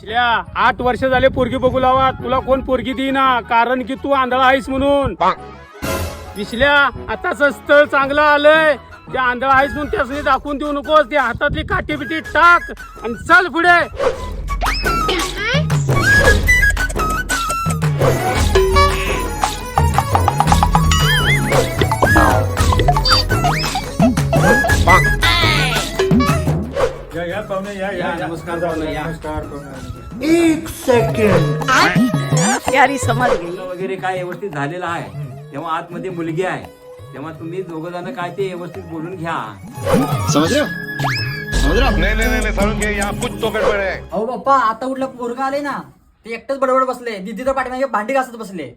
विश्ल्या 8 वर्ष झाले पोरगी बघू लावा, तुला कोण पोरगी देईना, कारण की तू आंधळा आहेस म्हणून. विश्ल्या आताच स्थळ चांगलं आलंय, त्या आंधळा आहेस म्हणून त्यासनी दाखवून देऊ नकोस. त्या हातातली काठी बिटी टाक आणि चल पुढे. या पाहुणे या नमस्कार पाहुणे, या. एक सेकंड यारी समज गई. वगैरे काय व्यवस्थित झालेलं आहे, तेव्हा आतमध्ये मुलगी आहे, तेव्हा तुम्ही दोघं जण काय ते व्यवस्थित बोलून घ्या. नहीं सारुण के यहाँ कुछ तो गड़बड़ है. अहो बाप्पा, आता उठलं पोरगा आले ना, ते एकटंच बडबड बसले, दिदी तर पाठीमागे भांडी घासत बसले.